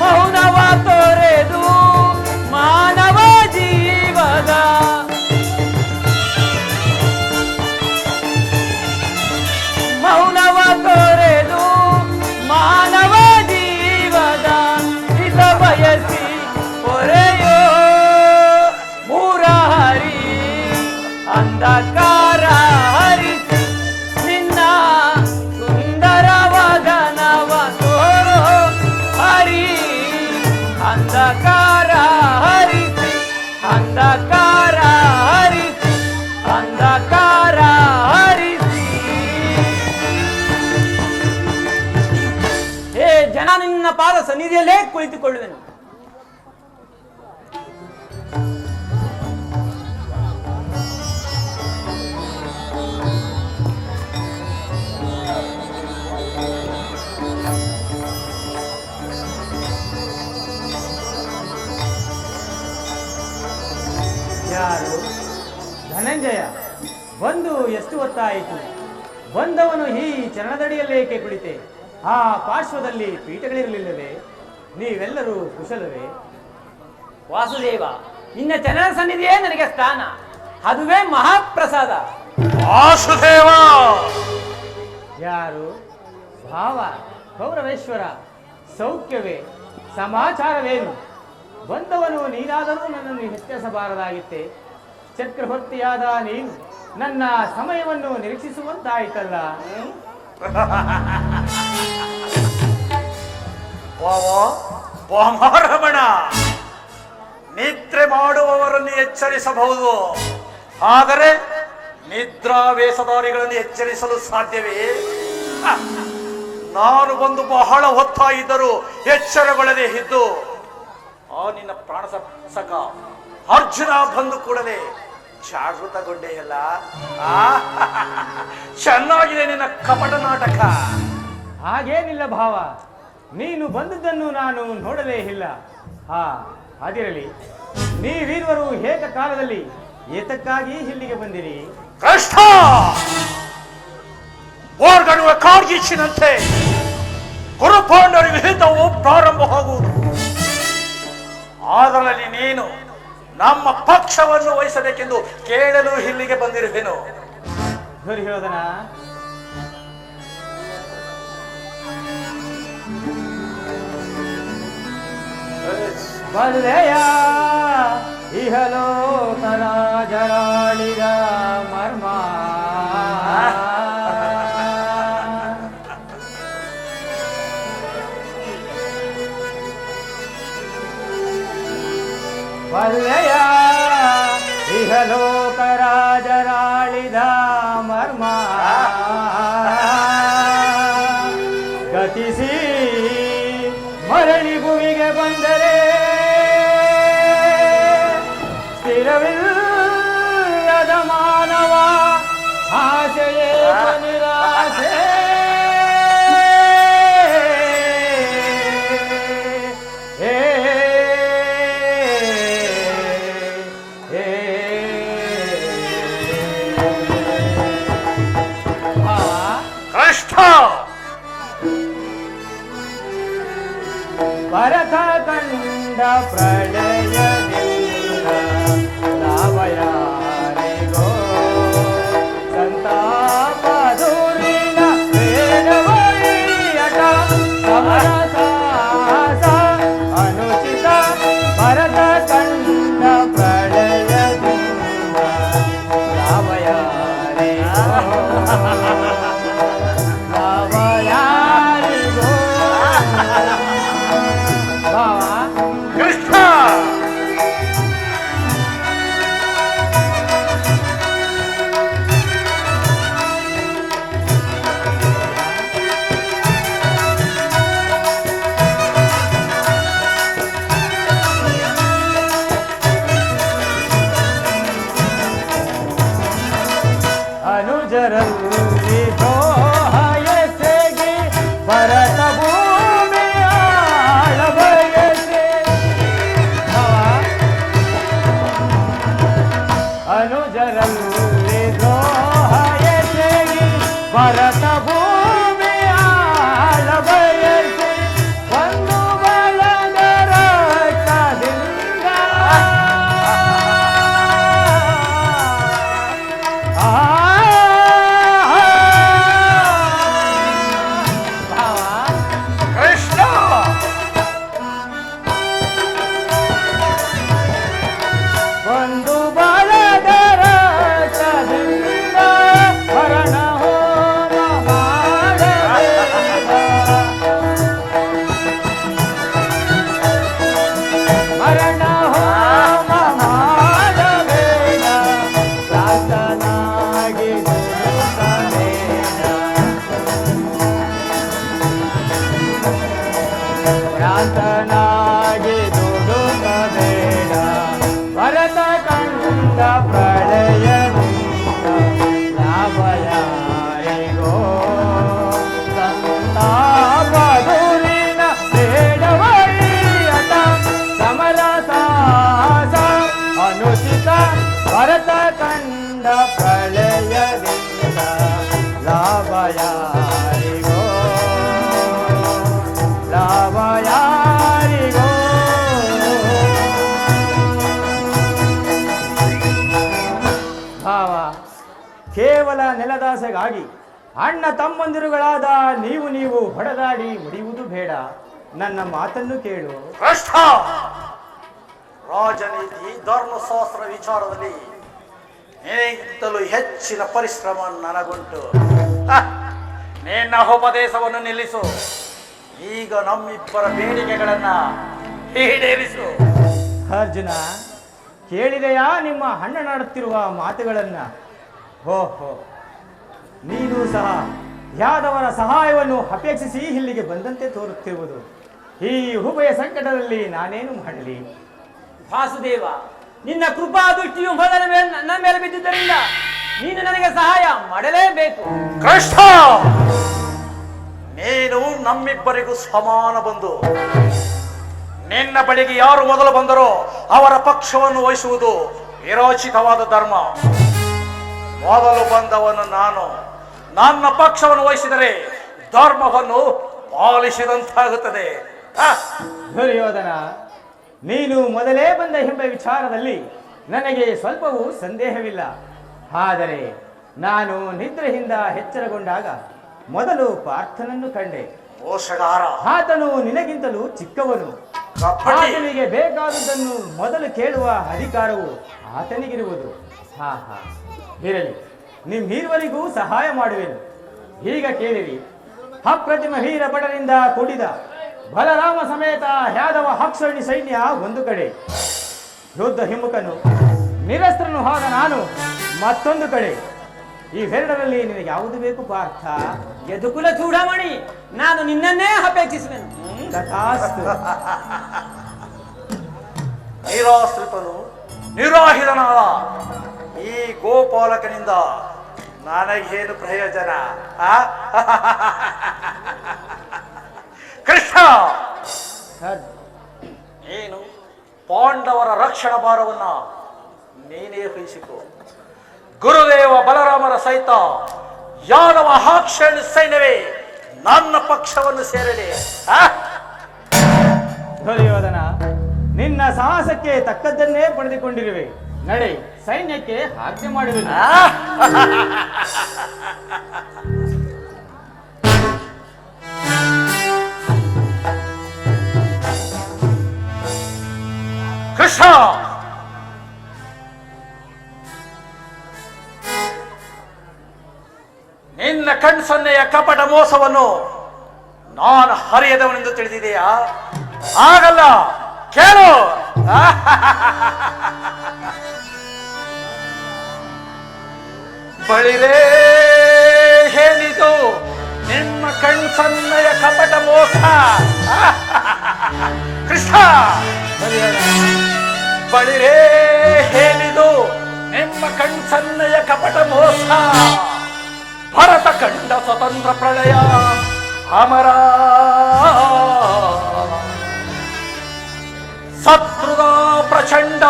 ಮೌನವ ತೊರೆದು ಮಾನವ ಜೀವದ ಮೌನವ ತೊರೆದು ಮಾನವ ಜೀವದ ಹಿತ ಬಯಸಿ ಹೊರೆಯೋ ಮೂರಹರಿ ಅಂಧಕಾರ ಹರಿಸಿ ನಿನ್ನ ಸುಂದರ ವದನವ ತೋರೋ ಹರಿ ಅಂಧಕಾರ ಹರಿಸಿ ಅಂಧಕಾರ ಹರಿಸಿ ಅಂಧಕಾರ ಹರಿಸಿ ಹೇ ಜನ ನಿನ್ನ ಪಾದ ಸನ್ನಿಧಿಯಲ್ಲೇ ಕುಳಿತುಕೊಳ್ಳುವೆನು. ಯಾರು? ಧನಂಜಯ ಬಂದು ಎಷ್ಟು ಹೊತ್ತಾಯಿತು? ಬಂದವನು ಈ ಚರಣದಡಿಯಲ್ಲೇಕೆ ಕುಳಿತೆ? ಆ ಪಾರ್ಶ್ವದಲ್ಲಿ ಪೀಠಗಳಿರಲಿಲ್ಲವೇ? ನೀವೆಲ್ಲರೂ ಕುಶಲವೇ? ವಾಸುದೇವ, ನಿನ್ನ ಚರಣ ಸನ್ನಿಧಿಯೇ ನನಗೆ ಸ್ಥಾನ, ಅದುವೇ ಮಹಾಪ್ರಸಾದ.
ವಾಸುದೇವ
ಯಾರು? ಭಾವ ಗೌರವೇಶ್ವರ, ಸೌಖ್ಯವೇ? ಸಮಾಚಾರವೇನು? ಬಂದವನು ನೀನಾದರೂ ನನ್ನನ್ನು ಹೆಚ್ಚಿಸಬಾರದಾಗಿತ್ತೆ. ಚಕ್ರವರ್ತಿಯಾದ ನೀನು ನನ್ನ ಸಮಯವನ್ನು ನಿರೀಕ್ಷಿಸುವಂತಾಯಿತಲ್ಲ.
ರಮಣ, ನಿದ್ರೆ ಮಾಡುವವರನ್ನು ಎಚ್ಚರಿಸಬಹುದು, ಆದರೆ ನಿದ್ರಾವೇಶಧಾರಿಗಳನ್ನು ಎಚ್ಚರಿಸಲು ಸಾಧ್ಯವೇ? ನಾನು ಬಂದು ಬಹಳ ಹೊತ್ತಾಯಿದ್ದರೂ ಎಚ್ಚರಗೊಳ್ಳದೆ ಇದ್ದು ಆ ನಿನ್ನ ಪ್ರಾಣ ಸಖ ಅರ್ಜುನ ಬಂದು ಕೂಡಲೇ ಜಾಗೃತಗೊಂಡೆಯಲ್ಲ. ಚೆನ್ನಾಗಿದೆ ನಿನ್ನ ಕಪಟ ನಾಟಕ.
ಹಾಗೇನಿಲ್ಲ ಭಾವ, ನೀನು ಬಂದದ್ದನ್ನು ನಾನು ನೋಡಲೇ ಇಲ್ಲ. ಅದಿರಲಿ, ನೀವಿರುವರು ಏಕಕಾಲದಲ್ಲಿ ಏತಕ್ಕಾಗಿ ಇಲ್ಲಿಗೆ ಬಂದಿರಿ?
ಕಷ್ಟ ಓರ್ಗಣುವ ಕಾಡ್ಗಿಚ್ಚಿನಂತೆ ಗುರುಪಾಂಡವರಿಗೆ ಹಿತವು ಪ್ರಾರಂಭವಾಗುವುದು. ಅದರಲ್ಲಿ ನೀನು ನಮ್ಮ ಪಕ್ಷವನ್ನು ವಹಿಸಬೇಕೆಂದು ಕೇಳಲು ಇಲ್ಲಿಗೆ ಬಂದಿರುವೆನು.
ದುರ್ಯೋಧನ, ಬಲ್ಲೆಯ ಇಹಲೋಕರ ಜರಾಳಿದ ಮರ್ಮ, ಬಲ್ಲೆಯ ಇಹಲೋಕ ರಾಜರಾಳಿದ ಮರ್ಮ, ಗತಿಸಿ ಮರಳಿ ಭುವಿಗೆ ಬಂದರೆ ಸ್ಥಿರವಿಲ್ಲದ ಮಾನವ ಆಸೆಯೇ ನಿರಾಸೆ. ಭರತ ಕಂಡ ಪ್ರಳಯದಿಂದ ಲಾವಯಾರಿಗೋ ಸಂತಾಪ ದೂರಿನ ವೇದವೈಯಟ ಸಮರ ಸಾಹಸ ಅನುಚಿತ. ಭರತ ಕಂಡ ಪ್ರಳಯದಿಂದ ಲಾವಯಾರಿಗೋ ಲಾವಯಾರಿಗೋ.
ಕೃಷ್ಣ,
ಅನುಜ
ಅನುಜರಲ್ಲಿ ದ್ರೋಹ ಎಸಗಿ ಭರತ ಭೂಮಿಯ ಆಳಬಯಸೆ. ಅನುಜರಲ್ಲಿ ದ್ರೋಹ ಎಸಗಿ ಭರತ ಭೂಮಿಯ ಆಳಬಯಸೆ. ಒಂದು ಬಲದ ರಕ್ತದಿಂದ
ಕೃಷ್ಣ
ಒಂದು ಬಲದ ರಕ್ತದಿಂದ ಹರಣ ಹೋಮ ಮಾಡಬೇಡ. ಮರಣ ಹೋಮ ಮಾಡಬೇಡ. ಪ್ರಾರ್ಥನಾಗಿ ದುಡುಕಬೇಡ. ಪ್ರಾರ್ಥನಾಗಿ ದುಡುಕಬೇಡ. ಭರತ ಕಂಡ ಪ್ರಳಯದಿಂದ ಲಾಭ ಯಾರಿಗೋ. ಸಂತಾಪದುರಿನ ಬೇಡವಯ್ಯಟ ಸಮರ ಸಾಹಸ ಅನುಚಿತ. ಭರತ ಕಂಡ ಪ್ರಳಯದಿಂದ ಲಾಭ ಯಾರಿಗೋ. ಲಾಭ ಯಾರಿಗೋ. ಭಾವ, ಕೇವಲ ನೆಲದಾಸೆಗಾಗಿ ಅಣ್ಣ ತಮ್ಮಂದಿರುಗಳಾದ ನೀವು ಹೊಡೆದಾಡಿ ಮುಡಿಯುವುದು ಬೇಡ. ನನ್ನ ಮಾತನ್ನು ಕೇಳು.
ಕೃಷ್ಣ ರಾಜನೀತಿ ಧರ್ಮಶಾಸ್ತ್ರ ವಿಚಾರದಲ್ಲಿ ನಿನಗಿಂತಲೂ ಹೆಚ್ಚಿನ ಪರಿಶ್ರಮ ನನಗುಂಟು. ನಿನ್ನ ಉಪದೇಶವನ್ನು ನಿಲ್ಲಿಸು. ಈಗ ನಮ್ಮಿಬ್ಬರ ಬೇಡಿಕೆಗಳನ್ನ ಈಡೇರಿಸು.
ಅರ್ಜುನ, ಕೇಳಿದೆಯಾ ನಿಮ್ಮ ಅಣ್ಣನಾಡುತ್ತಿರುವ ಮಾತುಗಳನ್ನ? ಓಹೋ, ನೀನು ಸಹ ಯಾದವರ ಸಹಾಯವನ್ನು ಅಪೇಕ್ಷಿಸಿ ಇಲ್ಲಿಗೆ ಬಂದಂತೆ ತೋರುತ್ತಿರುವುದು. ಈ ಉಭಯ ಸಂಕಟದಲ್ಲಿ ನಾನೇನು ಮಾಡಲಿ?
ವಾಸುದೇವ, ನಿನ್ನ ಕೃಪಾ ದೃಷ್ಟಿಯು ಮೊದಲ ನನ್ನ ಮೇಲೆ ಬಿದ್ದುದರಿಂದ ನೀನು ನನಗೆ ಸಹಾಯ ಮಾಡಲೇಬೇಕು.
ಕೃಷ್ಣ, ನೀನು ನಮ್ಮಿಬ್ಬರಿಗೂ ಸಮಾನ ಬಂಧು. ನಿನ್ನ ಬಳಿಗೆ ಯಾರು ಮೊದಲು ಬಂದರೋ ಅವರ ಪಕ್ಷವನ್ನು ವಹಿಸುವುದು ವಿರೋಚಿತವಾದ ಧರ್ಮ. ಮೊದಲು ಬಂದವನು ನಾನು. ನನ್ನ ಪಕ್ಷವನ್ನು ವಹಿಸಿದರೆ ಧರ್ಮವನ್ನು ಪಾಲಿಸಿದಂತಾಗುತ್ತದೆ.
ದುರ್ಯೋಧನ, ನೀನು ಮೊದಲೇ ಬಂದ ಎಂಬ ವಿಚಾರದಲ್ಲಿ ನನಗೆ ಸ್ವಲ್ಪವೂ ಸಂದೇಹವಿಲ್ಲ. ಆದರೆ ನಾನು ನಿದ್ರೆಯಿಂದ ಎಚ್ಚರಗೊಂಡಾಗ ಮೊದಲು ಪಾರ್ಥನನ್ನು ಕಂಡೆ.
ಮೋಸಗಾರ,
ಆತನು ನಿನಗಿಂತಲೂ ಚಿಕ್ಕವನು. ಆತನಿಗೆ ಬೇಕಾದುದನ್ನು ಮೊದಲು ಕೇಳುವ ಅಧಿಕಾರವು ಆತನಿಗಿರುವುದು. ಹಾ ಹಾ, ಇರಲಿ, ನಿಮ್ಮಿರುವರಿಗೂ ಸಹಾಯ ಮಾಡುವೆನು. ಈಗ ಕೇಳಿರಿ. ಅಪ್ರತಿಮ ವೀರ ಭಟರಿಂದ ಕೂಡಿದ ಬಲರಾಮ ಸಮೇತ ಯಾದವ ಅಕ್ಷರಣಿ ಸೈನ್ಯ ಒಂದು ಕಡೆ, ಯುದ್ಧ ಹಿಮ್ಮುಖನು ನಿರಸ್ತ್ರನು ಆದ ನಾನು ಮತ್ತೊಂದು ಕಡೆ. ಇವೆರಡರಲ್ಲಿ ನಿನಗೆ ಯಾವುದು ಬೇಕು ಪಾರ್ಥ?
ಯದುಕುಲ ಚೂಡಾಮಣಿ, ನಾನು ನಿನ್ನನ್ನೇ ಅಪೇಕ್ಷಿಸುವೆನು.
ತಥಾಸ್ತು.
ನಿರಾಶ್ರಿತನು ನಿರಾಹಿತನಾದ ಈ ಗೋಪಾಲಕನಿಂದ ನನಗೇನು ಪ್ರಯೋಜನ? ಕೃಷ್ಣ, ನೀನು ಪಾಂಡವರ ರಕ್ಷಣಾ ಭಾರವನ್ನ ನೀನೇ ವಹಿಸಿಕೊ. ಗುರುದೇವ ಬಲರಾಮರ ಸಹಿತ ಯಾದವ ಅಕ್ಷರಣಿ ಸೈನ್ಯವೇ ನನ್ನ ಪಕ್ಷವನ್ನು ಸೇರಲಿ.
ದುರ್ಯೋಧನ, ನಿನ್ನ ಸಾಹಸಕ್ಕೆ ತಕ್ಕದ್ದನ್ನೇ ಪಡೆದುಕೊಂಡಿರುವೆ. ನಡೆ, ಸೈನ್ಯಕ್ಕೆ ಆಜ್ಞೆ ಮಾಡುವೆನು.
ಕೃಷ್ಣ, ನಿನ್ನ ಕಣ್ಸನ್ನೆಯ ಕಪಟ ಮೋಸವನ್ನು ನಾನು ಹರಿಯದವನೆಂದು ತಿಳಿದಿದೆಯಾ? ಆಗಲ್ಲ, ಕೇಳು. ಬಳಿರೇ ಹೇಳಿದು ನಿಮ್ಮ ಕಣ್ಸನ್ನೆಯ ಕಪಟ ಮೋಸ. ಕೃಷ್ಣ, ಬಳಿರೇ ಹೇಳಿದು ನಿಮ್ಮ ಕಣ್ಸನ್ನೆಯ ಕಪಟ ಮೋಸ. ಪ್ರಖಂಡ ಸ್ವತಂತ್ರ ಪ್ರಳಯ ಅಮರ ಶತ್ರುದ ಪ್ರಚಂಡ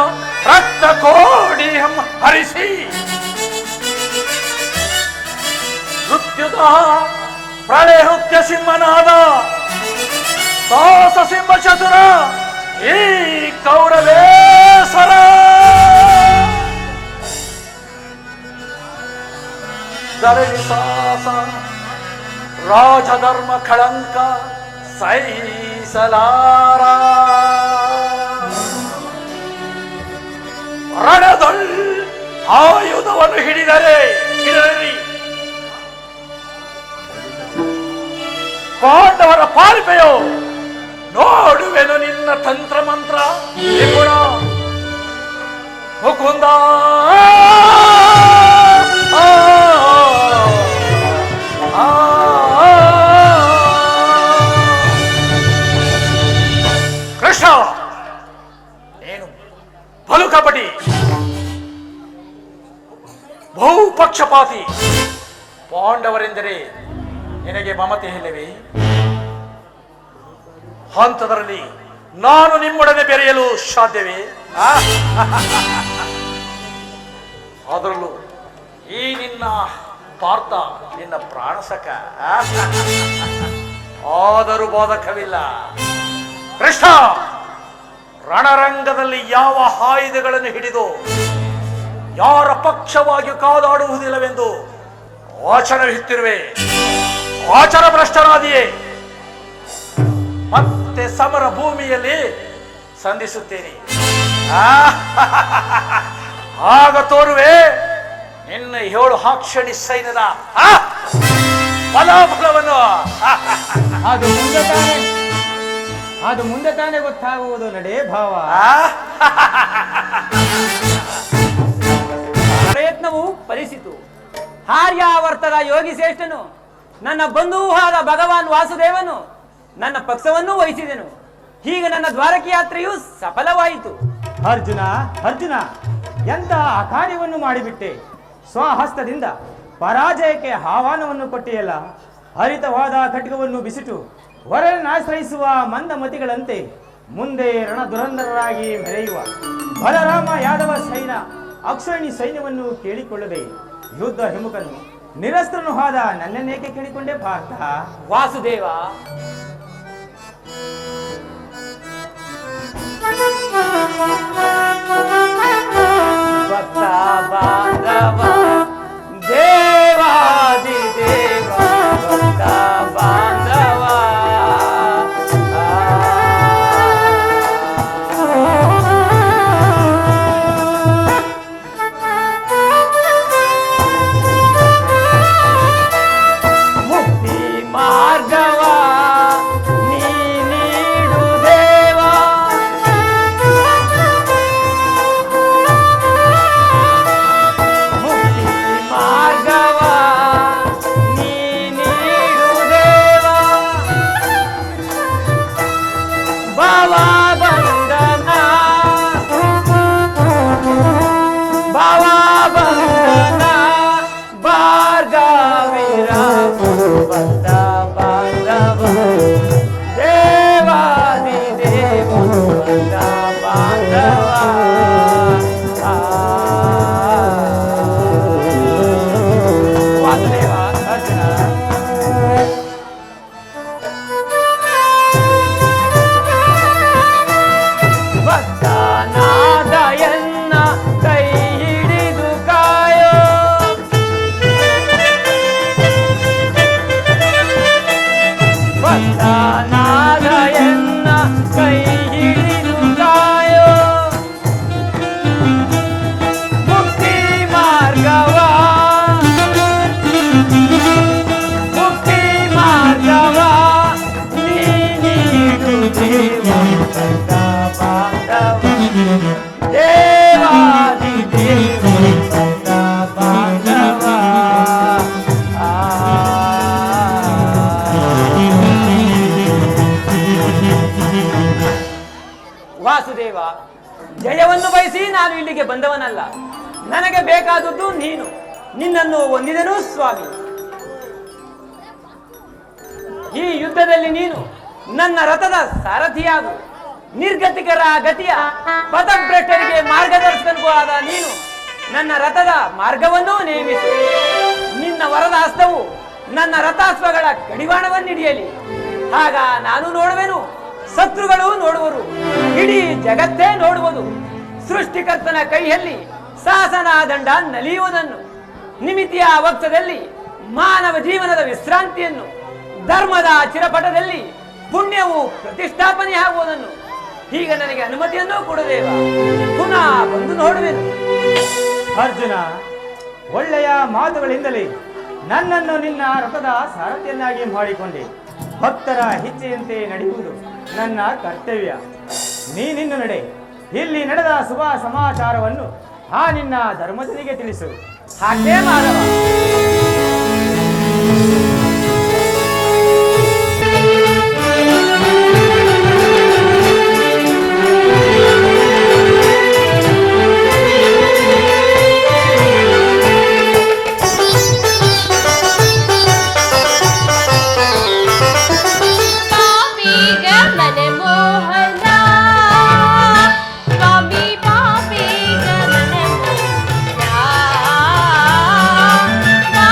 ರಕ್ತ ಕೋಡಿ ಹರಿಸಿ ಮೃತ್ಯುದ ಪ್ರಳಯ ನೃತ್ಯ ಸಿಂಹನಾದ ಸಾಹಸ ಸಿಂಹ ಚತುರ ಈ ಕೌರವೇಶ್ವರ ಧರಣಿಸಾಸ ರಾಜಧರ್ಮ ಕಳಂಕ ಸಹಿಸಲಾರ ರಣದೊಳ್ ಆಯುಧವನ್ನು ಹಿಡಿದರೆ ಪಾಂಡವರ ಪಾಲ್ಪೆಯೋ ನೋಡುವೆನು ನಿನ್ನ ತಂತ್ರ ಮಂತ್ರ ನಿಪುಣ ಮುಕುಂದ ಕೃಷ್ಣ ಏನು ಬಲು ಕಪಟಿ ಬಹುಪಕ್ಷಪಾತಿ ಪಾಂಡವರೆಂದರೆ ನಿನಗೆ ಮಮತೆ ಇಲ್ಲವೇ? ಹಂತದಲ್ಲಿ ನಾನು ನಿಮ್ಮೊಡನೆ ಬೆರೆಯಲು ಸಾಧ್ಯವೇ? ಅದರಲ್ಲೂ ಈ ನಿನ್ನ ಪಾರ್ಥ ನಿನ್ನ ಪ್ರಾಣಸಕ ಆದರೂ ಬೋಧಕವಿಲ್ಲ. ಕೃಷ್ಣ, ರಣರಂಗದಲ್ಲಿ ಯಾವ ಆಯುಧಗಳನ್ನು ಹಿಡಿದು ಯಾರ ಪಕ್ಷವಾಗಿ ಕಾದಾಡುವುದಿಲ್ಲವೆಂದು ವಾಚನವಿತ್ತಿರುವೆ. ಆಚರ ಭ್ರಷ್ಟರಾದಿಯೇ, ಮತ್ತೆ ಸಮರ ಭೂಮಿಯಲ್ಲಿ ಸಂಧಿಸುತ್ತೇನೆ. ಆಗ ತೋರುವೆ ನಿನ್ನ 7 ಹಾಕ್ಷಣಿ ಸೈನ್ಯದ ಫಲಾಫಲವನ್ನು.
ಅದು ಮುಂದೆ ತಾನೇ ಗೊತ್ತಾಗುವುದು ನಡೆ ಭಾವ. ಪ್ರಯತ್ನವು ಫಲಿಸಿತು. ಆರ್ಯಾವರ್ತದ ಯೋಗಿ ಶ್ರೇಷ್ಠನು, ನನ್ನ ಬಂಧುವೂ ಆದ ಭಗವಾನ್ ವಾಸುದೇವನು ನನ್ನ ಪಕ್ಷವನ್ನೂ ವಹಿಸಿದೆನು. ಹೀಗ ನನ್ನ ದ್ವಾರಕ ಯಾತ್ರೆಯು ಸಫಲವಾಯಿತು.
ಅರ್ಜುನ, ಎಂತ ಅಕಾರ್ಯವನ್ನು ಮಾಡಿಬಿಟ್ಟೆ. ಸ್ವಹಸ್ತದಿಂದ ಪರಾಜಯಕ್ಕೆ ಆಹ್ವಾನವನ್ನು ಕೊಟ್ಟಿಯಲ್ಲ. ಹರಿತವಾದ ಖಡ್ಗವನ್ನು ಬಿಸಿಟು ವರನಾಶ್ರಯಿಸುವ ಮಂದಮತಿಗಳಂತೆ ಮುಂದೆ ರಣದುರಂಧರರಾಗಿ ಮೆರೆಯುವ ಬಲರಾಮ ಯಾದವ ಸೈನ್ಯ ಅಕ್ಷರಣಿ ಸೈನ್ಯವನ್ನು ಕೇಳಿಕೊಳ್ಳದೆ ಯುದ್ಧ ಹಿಮುಖನು ನಿರಸ್ತ್ರನು ಆದ ನನ್ನನ್ನೇಕೆ ಕೇಳಿಕೊಂಡೆ ಪಾರ್ಥ?
ವಾಸುದೇವ, ಭಕ್ತ ಬಾಂಧವ ದೇವಾದಿ ದೇವ ಭಕ್ತ ಬಾಂಧವ ಮುಕ್ತಿ ಮಾರ್ಗವ ನೀ ನೀಡು ದೇವ. ಮುಕ್ತಿ ಮಾರ್ಗವ ನೀ ನೀಡು ದೇವ. ಭವ ಬಂಧನ ಭವ ಬಂಧನ ಭಾರ್ಗವೀರ ಭಕ್ತ ಬಾಂಧವ ದೇವಾದಿ ದೇವ ಭಕ್ತ ಬಾಂಧವ. ವಾಸುದೇವ, ಅರ್ಜುನ, ಭಕ್ತನಾದಯನ್ನ ಕೈ ಹಿಡಿದು ಕಾಯೋ. ಭಕ್ತನಾದಯನ್ನ ಕೈ ಹಿಡಿದು ಕಾಯೋ. ಮುಕ್ತಿ ಮಾರ್ಗವ ಮುಕ್ತಿ ಮಾರ್ಗವ ನೀ ನೀಡು ದೇವ ಭಕ್ತ ಬಾಂಧವ ದೇವಾದಿ ದೇವ ಭಕ್ತ ಬಾಂಧವ. ವಾಸುದೇವ, ಜಯವನ್ನು ಬಯಸಿ ನಾನು ಇಲ್ಲಿಗೆ ಬಂದವನಲ್ಲ. ನನಗೆ ಬೇಕಾದದ್ದು ನೀನು. ನಿನ್ನನ್ನು ಹೊಂದಿದನು ಸ್ವಾಮಿ. ಈ ಯುದ್ಧದಲ್ಲಿ ನೀನು ನನ್ನ ರಥದ ಸಾರಥಿಯಾಗು. ನಿರ್ಗತಿಕರ ಗತಿಯ ಪಥಭ್ರಷ್ಟರಿಗೆ ಮಾರ್ಗದರ್ಶಕನೂ ಆದ ನೀನು ನನ್ನ ರಥದ ಮಾರ್ಗವನ್ನೂ ನೇಮಿಸು. ನಿನ್ನ ವರದ ಹಸ್ತವು ನನ್ನ ರಥಾಶ್ವಗಳ ಕಡಿವಾಣವನ್ನು ಹಿಡಿಯಲಿ. ಆಗ ನಾನು ನೋಡುವೆನು, ಶತ್ರುಗಳು ನೋಡುವರು, ಇಡೀ ಜಗತ್ತೇ ನೋಡುವುದು. ಸೃಷ್ಟಿಕರ್ತನ ಕೈಯಲ್ಲಿ ಶಾಸನ ದಂಡ ನಲಿಯುವುದನ್ನು, ನಿಮಿತಿಯ ವಕ್ಷದಲ್ಲಿ ಮಾನವ ಜೀವನದ ವಿಶ್ರಾಂತಿಯನ್ನು, ಧರ್ಮದ ಚಿರಪಟದಲ್ಲಿ ಪುಣ್ಯವು ಪ್ರತಿಷ್ಠಾಪನೆ ಆಗುವುದನ್ನು. ಈಗ ನನಗೆ ಅನುಮತಿಯನ್ನು ಕೊಡುದೇವ, ಪುನಃ ಬಂದು ನೋಡುವೆನು.
ಅರ್ಜುನ, ಒಳ್ಳೆಯ ಮಾತುಗಳಿಂದಲೇ ನನ್ನನ್ನು ನಿನ್ನ ರಥದ ಸಾರಥಿಯನ್ನಾಗಿ ಮಾಡಿಕೊಂಡೆ. ಭಕ್ತರ ಇಚ್ಛೆಯಂತೆ ನಡೆಯುವುದು ನನ್ನ ಕರ್ತವ್ಯ. ನೀನಿನ್ನು ನಡೆ. ಇಲ್ಲಿ ನಡೆದ ಶುಭ ಸಮಾಚಾರವನ್ನು ಆ ನಿನ್ನ ಧರ್ಮಜನಿಗೆ ತಿಳಿಸು.
ಹಾಗೇ ಮಾಧವ.
Bye.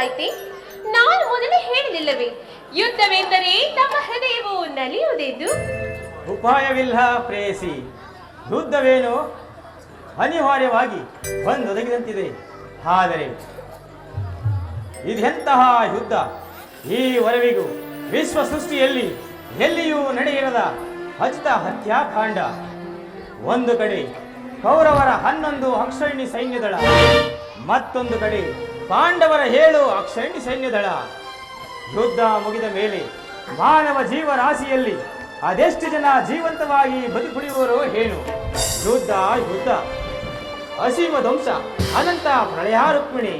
ಗೊತ್ತಾಯ್ತೆ? ನಾನು ಮೊದಲೇ ಹೇಳಿದಿಲ್ಲವೇ, ಯುದ್ಧವೆಂದರೆ ನಮ್ಮ ಹೃದಯವು ನಲಿಯುವುದೆಂದು.
ಉಪಾಯವಿಲ್ಲ ಪ್ರೇಯಸಿ, ಯುದ್ಧವೇನು ಅನಿವಾರ್ಯವಾಗಿ ಬಂದೊದಗಿದಂತಿದೆ. ಆದರೆ ಇದೆಂತಹ ಯುದ್ಧ? ಈವರೆವಿಗೂ ವಿಶ್ವ ಸೃಷ್ಟಿಯಲ್ಲಿ ಎಲ್ಲಿಯೂ ನಡೆಯಿರದ ಅಜಿತ ಹತ್ಯಾಕಾಂಡ. ಒಂದು ಕಡೆ ಕೌರವರ 11 ಅಕ್ಷೌಹಿಣಿ ಸೈನ್ಯದಳ, ಮತ್ತೊಂದು ಕಡೆ ಪಾಂಡವರ 7 ಅಕ್ಷೌಹಿಣಿ ಸೈನ್ಯದಳ. ಯುದ್ಧ ಮುಗಿದ ಮೇಲೆ ಮಾನವ ಜೀವರಾಶಿಯಲ್ಲಿ ಅದೆಷ್ಟು ಜನ ಜೀವಂತವಾಗಿ ಬದುಕುಳಿಯುವರೋ ಏನು? ಯುದ್ಧ ಯುದ್ಧ, ಅಸೀಮ ಧ್ವಂಸ, ಅನಂತ ಪ್ರಳಯ. ರುಕ್ಮಿಣಿ,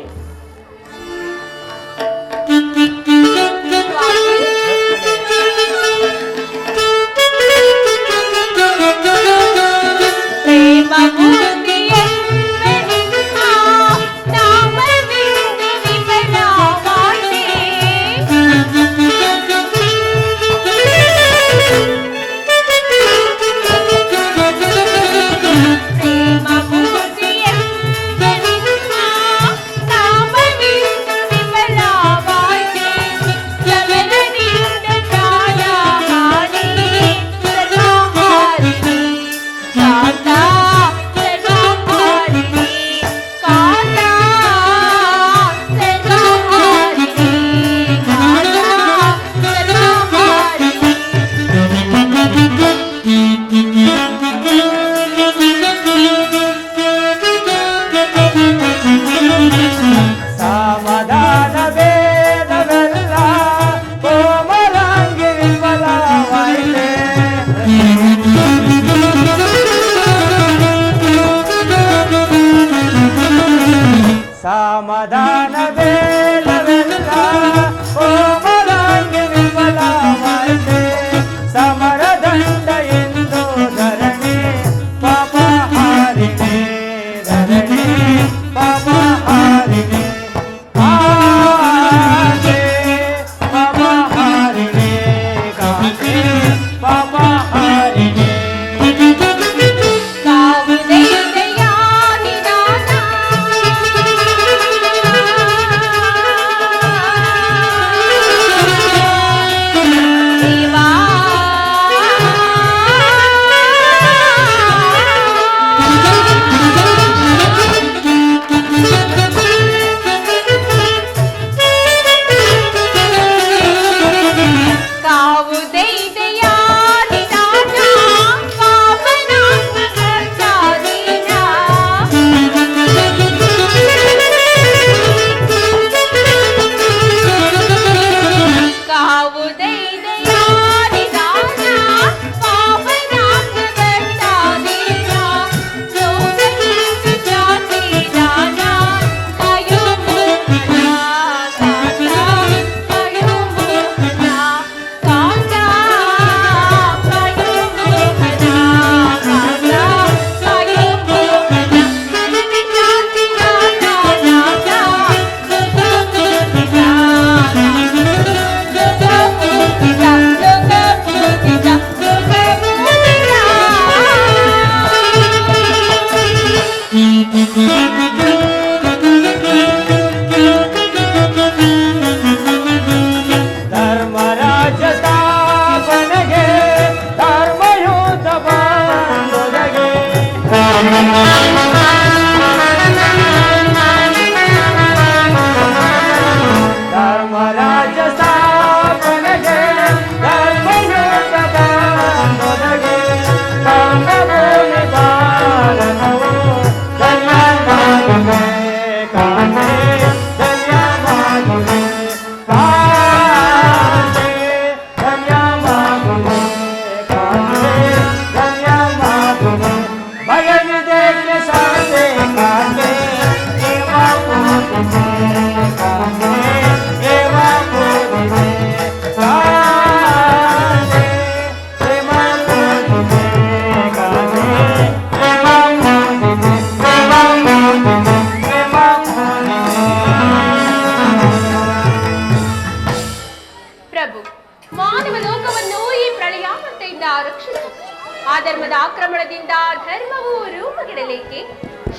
ಅಧರ್ಮದ ಆಕ್ರಮಣದಿಂದ ಧರ್ಮವು ರೂಪುಗೆಡಲಿಕ್ಕೆ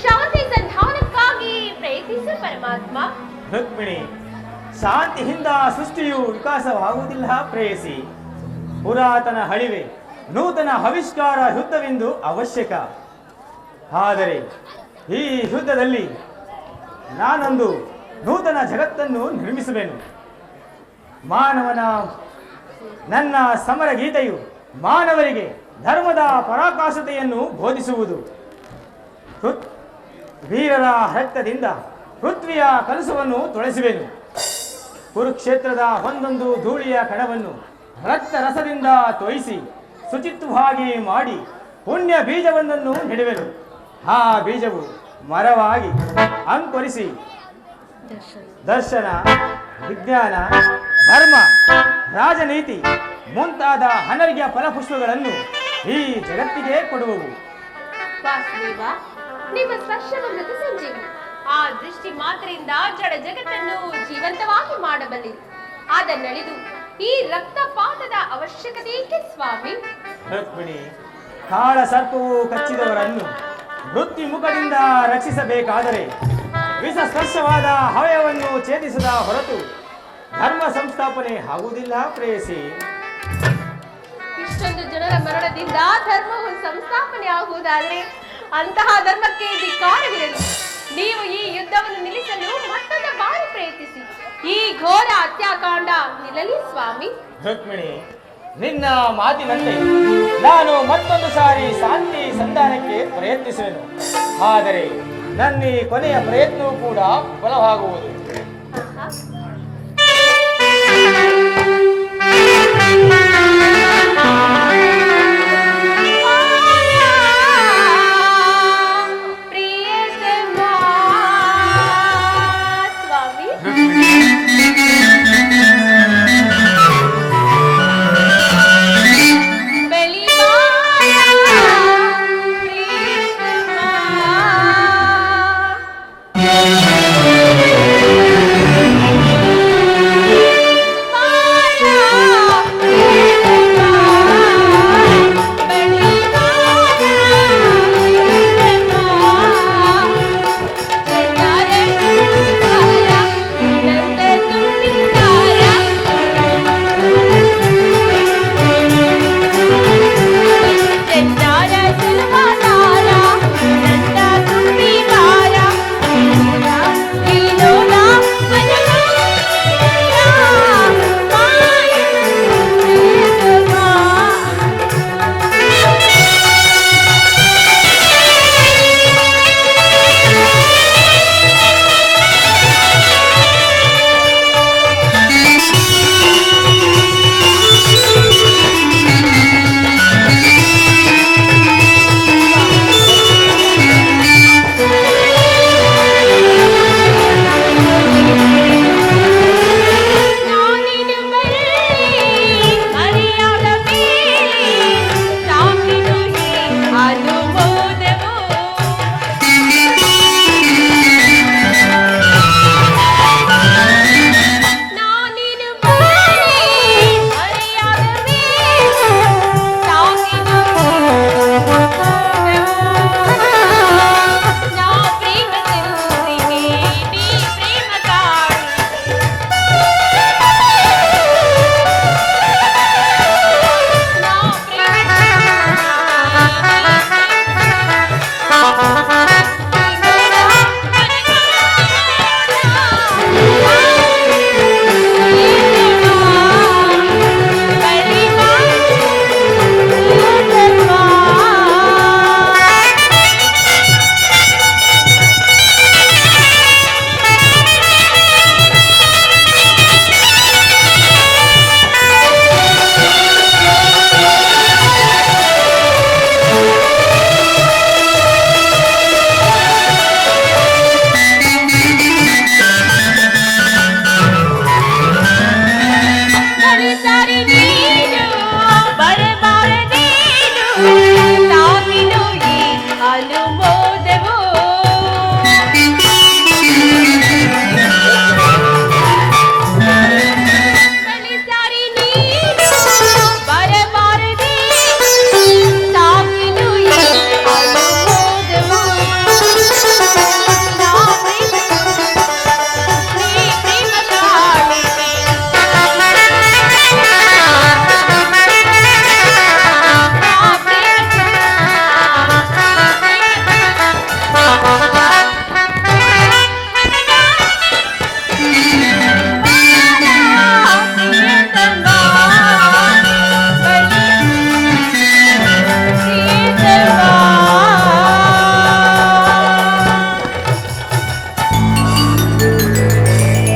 ಶಾಂತಿ ಸಂಧಾನಕ್ಕಾಗಿ ಪ್ರಯತ್ನಿಸು ಪರಮಾತ್ಮ.
ರುಕ್ಮಿಣಿ, ಶಾಂತಿಯಿಂದ ಸೃಷ್ಟಿಯು ವಿಕಾಸವಾಗುವುದಿಲ್ಲ ಪ್ರೇಯಸಿ. ಪುರಾತನ ಹಳಿವೆ ನೂತನ ಆವಿಷ್ಕಾರ ಯುದ್ಧವೆಂದು ಅವಶ್ಯಕ. ಆದರೆ ಈ ಯುದ್ಧದಲ್ಲಿ ನಾನೊಂದು ನೂತನ ಜಗತ್ತನ್ನು ನಿರ್ಮಿಸುವೆನು. ನನ್ನ ಸಮರ ಗೀತೆಯು ಮಾನವರಿಗೆ ಧರ್ಮದ ಪರಾಕಾಷ್ಠತೆಯನ್ನು ಬೋಧಿಸುವುದು. ವೀರರ ರಕ್ತದಿಂದ ಪೃಥ್ವಿಯ ಕಲಸವನ್ನು ತೊಳೆಸುವೆನು. ಕುರುಕ್ಷೇತ್ರದ ಒಂದೊಂದು ಧೂಳಿಯ ಕಣವನ್ನು ರಕ್ತ ರಸದಿಂದ ತೋಯಿಸಿ ಶುಚಿತ್ವವಾಗಿ ಮಾಡಿ ಪುಣ್ಯ ಬೀಜವೊಂದನ್ನು ನೆಡುವೆನು. ಆ ಬೀಜವು ಮರವಾಗಿ ಅಂಕುರಿಸಿ ದರ್ಶನ, ವಿಜ್ಞಾನ, ಧರ್ಮ, ರಾಜನೀತಿ ಮುಂತಾದ ಅನರ್ಘ್ಯ ಫಲಪುಷ್ಪಗಳನ್ನು ಈ ಜಗತ್ತಿಗೆ ಕೊಡುವವು.
ವಾಸುದೇವ, ನಿಮ್ಮ ಸ್ಪರ್ಶವ ಮೃತ ಸಂಜೀವಿ. ಆ ದೃಷ್ಟಿ ಮಾತ್ರದಿಂದ ಜಡ ಜಗತ್ತನ್ನು ಜೀವಂತವಾಗಿ ಮಾಡಬಲ್ಲಿರಿ. ಅದನ್ನಳಿದು ಈ ರಕ್ತಪಾತದ ಅವಶ್ಯಕತೆ ಏಕೆ ಸ್ವಾಮಿ?
ರುಕ್ಮಿಣಿ, ಕಾಳ ಸರ್ಪವು ಕಚ್ಚಿದವರನ್ನು ವೃತ್ತಿ ಮುಖದಿಂದ ರಕ್ಷಿಸಬೇಕಾದರೆ ವಿಷ ಸ್ಪರ್ಶವಾದ ಅವಯವನ್ನು ಛೇದಿಸದ ಹೊರತು ಧರ್ಮ ಸಂಸ್ಥಾಪನೆ ಆಗುವುದಿಲ್ಲ ಪ್ರೇಯಸಿ.
ಇಷ್ಟೊಂದು ಜನರ ಮರಣದಿಂದ ಧರ್ಮವು ಸಂಸ್ಥಾಪನೆ ಆಗುವುದಾದರೆ ಅಂತಹ ಧರ್ಮಕ್ಕೆ ಧಿಕ್ಕಾರವಿರಲಿ. ನೀವು ಈ ಯುದ್ಧವನ್ನು ನಿಲ್ಲಿಸಲು ಮತ್ತೊಂದು ಬಾರಿ ಪ್ರಯತ್ನಿಸಿ. ಈ ಘೋರ ಹತ್ಯಾಕಾಂಡ ನಿಲ್ಲಲಿ ಸ್ವಾಮಿ.
ರುಕ್ಮಿಣಿ, ನಿನ್ನ ಮಾತಿನಂತೆ ನಾನು ಮತ್ತೊಂದು ಸಾರಿ ಶಾಂತಿ ಸಂಧಾನಕ್ಕೆ ಪ್ರಯತ್ನಿಸುವೆನು. ಆದರೆ ನನ್ನ ಈ ಕೊನೆಯ ಪ್ರಯತ್ನವೂ ಕೂಡ ವಿಫಲವಾಗುವುದು.